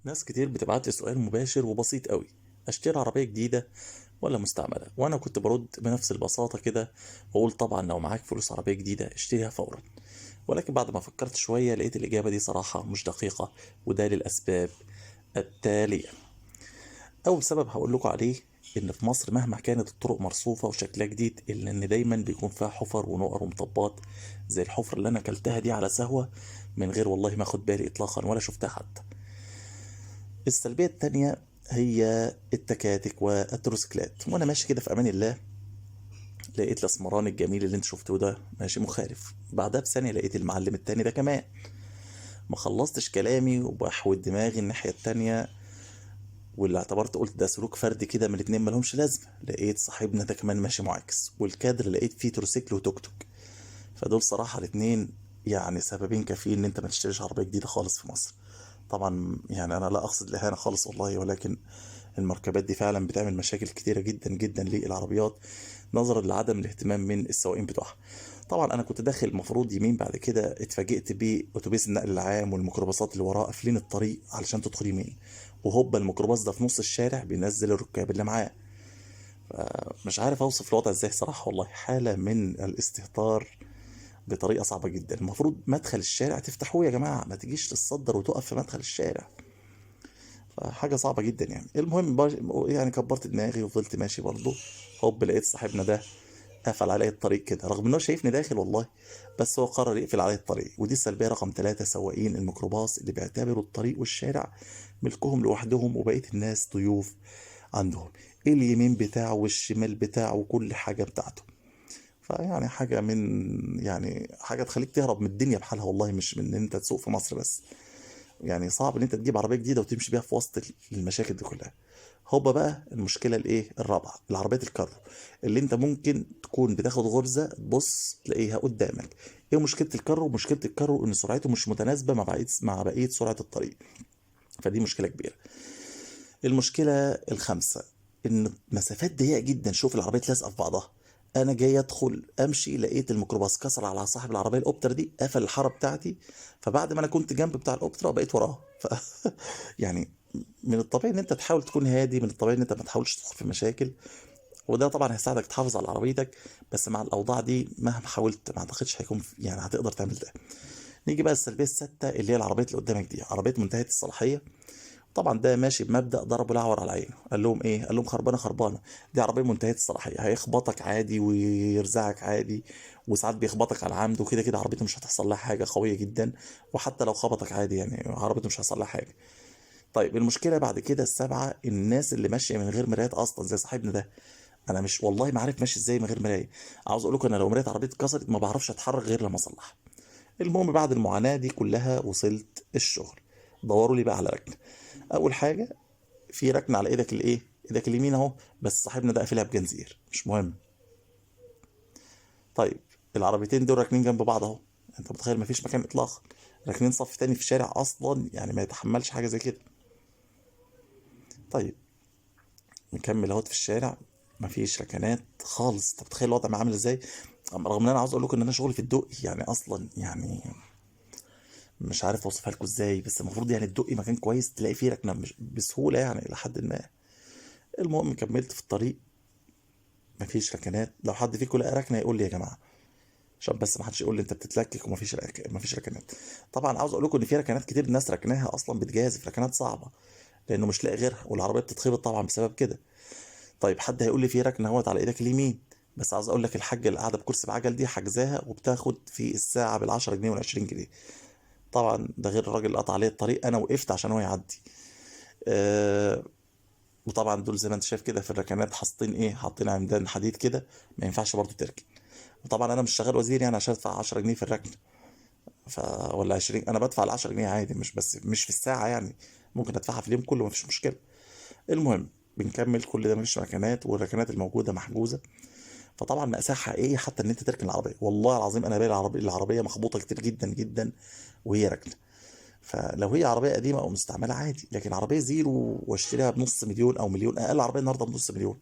ناس كتير بتبعت لي سؤال مباشر وبسيط قوي: اشتري عربية جديدة ولا مستعملة؟ وانا كنت برد بنفس البساطة كده، واقول طبعا لو معاك فلوس عربية جديدة اشتريها فورا. ولكن بعد ما فكرت شوية لقيت الإجابة دي صراحة مش دقيقة، وده للأسباب التالية. أول سبب هقول لكم عليه إن في مصر مهما كانت الطرق مرصوفة وشكلها جديد إلا إن دايما بيكون فيها حفر ونقر ومطبات، زي الحفر اللي أنا أكلتها دي على سهوة من غير والله ما أخد بالي إطلاقا ولا شفتها حتى. السلبية التانية هي التكاتك والتروسيكلات، وانا ماشي كده في امان الله لقيت الاسمراني الجميل اللي انت شفتوه ده ماشي مخالف، بعدها بثانية لقيت المعلم التاني ده كمان. ما خلصتش كلامي وبحود دماغي الناحية التانية، واللي اعتبرت قلت ده سلوك فردي كده من الاتنين ملهمش لازمة، لقيت صاحبنا ده كمان ماشي معاكس، والكادر لقيت فيه تروسيكل وتوك توك. فدول صراحة الاتنين يعني سببين كافيين ان انت ما تشتريش عربية جديدة خالص في مصر. طبعا يعني انا لا اقصد الاهانة خالص والله، ولكن المركبات دي فعلا بتعمل مشاكل كتيرة جدا جدا للعربيات نظرا لعدم الاهتمام من السواقين بتوعها. طبعا انا كنت داخل المفروض يمين، بعد كده اتفاجئت باتوبيس النقل العام والميكروباصات اللي وراه قافلين الطريق علشان تدخل يمين، وهوبا الميكروباص ده في نص الشارع بينزل الركاب اللي معاه. مش عارف اوصف الوضع ازاي صراحة، والله حالة من الاستهتار بطريقة صعبة جدا. المفروض مدخل الشارع تفتحوه يا جماعة، ما تجيش تتصدر وتقف في مدخل الشارع. فحاجة صعبة جدا يعني. المهم يعني كبرت دماغي وفضلت ماشي برضه. هوب لقيت صاحبنا ده قفل علي الطريق كده، رغم انه شايفني داخل والله، بس هو قرر يقفل علي الطريق. ودي السلبية رقم 3: سواقين الميكروباص اللي بيعتبروا الطريق والشارع ملكهم لوحدهم وبقية الناس ضيوف عندهم، اليمين بتاعه والشمال بتاعه وكل حاجة بتاعته. فيعني حاجة يعني حاجة تخليك تهرب من الدنيا بحالها والله، مش من ان انت تسوق في مصر بس. يعني صعب ان انت تجيب عربيه جديده وتمشي بيها في وسط المشاكل دي كلها. هوبا بقى المشكله الايه الرابعه: العربيات الكارو، اللي انت ممكن تكون بتاخد غرزه تبص تلاقيها قدامك. ايه مشكله الكارو؟ مشكله الكارو ان سرعته مش متناسبه مع بقيه سرعه الطريق، فدي مشكله كبيره. المشكله الخامسه ان مسافات ضيقه جدا، شوف العربيات لازقه في بعضها. انا جاي ادخل امشي لقيت الميكروباص كسر على صاحب العربيه الاوبتر دي، قفل الحاره بتاعتي. فبعد ما انا كنت جنب بتاع الاوبترا بقيت وراه يعني من الطبيعي ان انت تحاول تكون هادي، من الطبيعي ان انت ما تحاولش تدخل في مشاكل، وده طبعا هيساعدك تحافظ على عربيتك. بس مع الاوضاع دي مهما حاولت ما اعتقدش هيكون يعني هتقدر تعمل ده. نيجي بقى السلبيه السادسه اللي هي العربيات اللي قدامك دي، عربيات منتهيه الصلاحيه. طبعا ده ماشي بمبدأ ضربوا الاعور على عينه، قال لهم ايه؟ قال لهم خربانه خربانه. دي عربيه منتهيه الصلاحيه، هيخبطك عادي ويرزعك عادي، وساعات بيخبطك على عمد، وكده كده عربيته مش هتحصل لها حاجه قويه جدا. وحتى لو خبطك عادي يعني عربيته مش هيحصل لها حاجه. طيب المشكله بعد كده السابعه: الناس اللي ماشيه من غير مرايات اصلا زي صاحبنا ده. انا مش والله ما عارف ماشي ازاي من غير مرايه. عاوز اقول لكم انا لو مرايه عربيتي اتكسرت ما بعرفش اتحرك غير لما اصلحها. المهم بعد المعاناه دي كلها وصلت الشغل. دوروا لي بقى على ركنه. اول حاجه في ركنه على ايدك الايه، ايدك اليمين اهو، بس صاحبنا ده قافلها بجنزير مش مهم. طيب العربيتين دول راكنين جنب بعض اهو، انت متخيل مفيش مكان اطلاقا، راكنين صف تاني في الشارع اصلا يعني ما يتحملش حاجه زي كده. طيب نكمل اهوت في الشارع، مفيش ركنات خالص. انت متخيل الوضع ما عامل ازاي؟ رغم ان انا عاوز اقول لكم ان انا شغلي في الدقي يعني اصلا يعني مش عارف اوصفها لكم ازاي، بس المفروض يعني الدقي مكان كويس تلاقي فيه ركنه مش بسهوله يعني الى حد ما. المهم كملت في الطريق، مفيش ركنات. لو حد فيكم لقى ركنه يقول لي يا جماعه، عشان بس ما حدش يقول لي انت بتتلكك مفيش ركنات. طبعا عاوز اقول لكم ان في ركنات كتير الناس ركناها اصلا بتجازف، ركنات صعبه لانه مش لاقي غيرها، والعربيه بتتخبط طبعا بسبب كده. طيب حد هيقول لي في ركنه اهوت على ايدك اليمين، بس عاوز اقول لك الحاجه اللي قاعده بكرسي بعجل دي حجزاها وبتاخد في الساعه بال10 جنيه وال20 جنيه. طبعا ده غير الراجل اللي قطع عليه الطريق، انا وقفت عشان هو يعدي. أه. وطبعا دول زي ما انت شايف كده في الركنات حاطين ايه، حاطين عمدان حديد كده، ما ينفعش برضه تركن. وطبعا انا مش شغال وزير يعني عشان ادفع 10 جنيه في الركن. ف ولا 20، انا بدفع ال10 جنيه عادي، مش بس مش في الساعه يعني، ممكن ادفعها في اليوم كله مفيش مشكله. المهم بنكمل كل ده، مفيش ركنات والركنات الموجوده محجوزه. فطبعا مأساة حقيقيه حتى ان انت تركن العربيه، والله العظيم انا باقي العربيه مخبوطه كتير جدا جدا وهي راكنه. فلو هي عربيه قديمه او مستعمله عادي، لكن عربيه زيرو واشتريها بنص مليون او مليون، اقل عربيه النهارده بنص مليون،